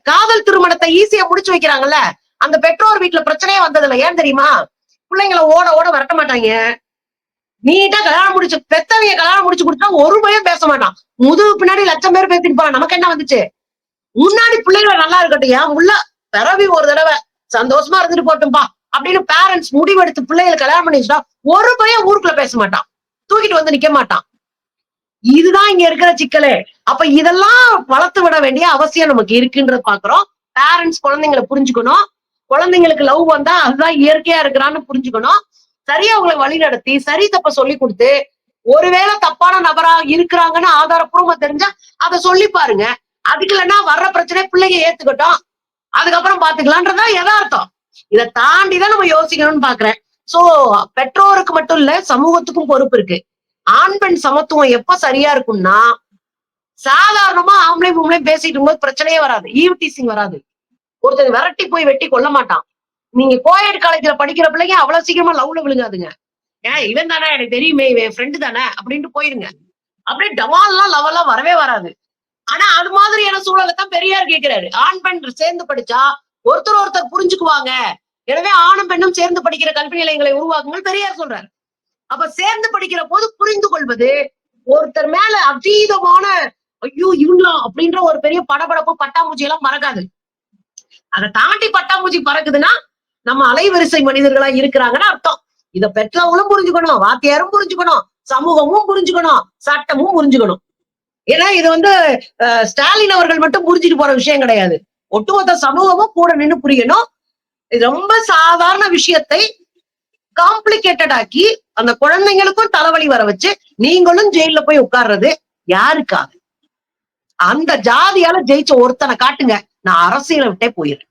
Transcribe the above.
காதல் திருமணத்தை ஈஸியா முடிச்சு வைக்கிறாங்கல்ல, அந்த பெற்றோர் வீட்டுல பிரச்சனையே வந்ததில்ல. ஏன் தெரியுமா? பிள்ளைங்கள ஓட ஓட விரட்ட மாட்டாங்க. நீட்டா கல்யாணம் முடிச்சு பெத்தவங்க கல்யாணம் முடிச்சு குடுத்தா ஒரு பையன் பேச மாட்டான். முதுகு பின்னாடி லட்சம் பேர் பேசிருப்பான். நமக்கு என்ன வந்துச்சு? முன்னாடி பிள்ளைகளை நல்லா இருக்கட்டும், ஏன் உள்ள பிறவி ஒரு தடவை சந்தோஷமா இருந்துட்டு போட்டும்பா அப்படின்னு பேரண்ட்ஸ் முடிவெடுத்து பிள்ளைகளை கல்யாணம் பண்ணி வச்சுட்டா ஒரு பையன் ஊருக்குள்ள பேச மாட்டான். தூக்கிட்டு வந்து நிக்க மாட்டான். இதுதான் இங்க இருக்கிற சிக்கலே. அப்ப இதெல்லாம் வளர்த்து விட வேண்டிய அவசியம் நமக்கு இருக்குன்றத பாக்குறோம். பேரண்ட்ஸ் குழந்தைங்களை புரிஞ்சுக்கணும். குழந்தைங்களுக்கு லவ் வந்தா அதுதான் இயற்கையா இருக்கிறான்னு புரிஞ்சுக்கணும். சரியா அவங்களை வழி நடத்தி சரி தப்ப சொல்லி கொடுத்து, ஒருவேளை தப்பான நபரா இருக்கிறாங்கன்னு ஆதாரப்பூர்வமா தெரிஞ்சா அதை சொல்லி பாருங்க. அதுக்கு இல்லைன்னா வர்ற பிரச்சனை பிள்ளைங்க ஏத்துக்கட்டும், அதுக்கப்புறம் பாத்துக்கலான்றதா யதார்த்தம். இதை தாண்டிதான் நம்ம யோசிக்கணும்னு பாக்குறேன். சோ பெற்றோருக்கு மட்டும் இல்ல, சமூகத்துக்கும் பொறுப்பு இருக்கு. ஆண் பெண் சமத்துவம் எப்ப சரியா இருக்கும்னா, சாதாரணமா ஆம்பளை பொம்பளை பேசிட்டு இருக்கும்போது பிரச்சனையே வராது, ஈவ் டீசிங் வராது. ஒருத்தர் விரட்டி போய் வெட்டி கொல்ல மாட்டான். நீங்க கோயட் காலேஜ்ல படிக்கிற பிள்ளைங்க அவ்வளவு சீக்கிரமா லவ்ல விழுங்காதுங்க. ஏன் இவன் தானே, எனக்கு தெரியுமே, இவன் ஃப்ரெண்டு தானே அப்படின்ட்டு போயிருங்க. அப்படியே டமால்லாம் லவெல்லாம் வரவே வராது. ஆனா அது மாதிரியான சூழலை தான் பெரியார் கேட்கிறாரு. ஆண் பெண் சேர்ந்து படிச்சா ஒருத்தர் ஒருத்தர் புரிஞ்சுக்குவாங்க. எனவே ஆணும் பெண்ணும் சேர்ந்து படிக்கிற கல்வி நிலையங்களை உருவாக்குங்கள் பெரியார் சொல்றாரு. அப்ப சேர்ந்து படிக்கிற போது புரிந்து கொள்வது, ஒருத்தர் மேல அதீதமான ஐயோ இவங்களா அப்படின்ற ஒரு பெரிய படபடப்பு பட்டாம்பூச்சி எல்லாம் மறக்காது. அதை தாண்டி பட்டாம்பூச்சி பறக்குதுன்னா நம்ம அலைவரிசை மனிதர்களா இருக்கிறாங்கன்னு அர்த்தம். இத பெற்றவங்களும் புரிஞ்சுக்கணும், வாத்தியாரும் புரிஞ்சுக்கணும், சமூகமும் புரிஞ்சுக்கணும், சட்டமும் புரிஞ்சுக்கணும். ஏன்னா இது ஸ்டாலின் அவர்கள் மட்டும் புரிஞ்சுட்டு போற விஷயம் கிடையாது. ஒட்டுமொத்த சமூகமும் கூட நின்னு புரியணும். இது ரொம்ப சாதாரண விஷயத்தை காம்ப்ளிகேட்டட் ஆக்கி அந்த குழந்தைங்களுக்கும் தலைவலி வர வச்சு நீங்களும் ஜெயில போய் உட்கார்றது யாருக்காக? அந்த ஜாதியால ஜெயிச்ச ஒருத்தனை காட்டுங்க, நான் அரசியலை விட்டே போயிடுறேன்.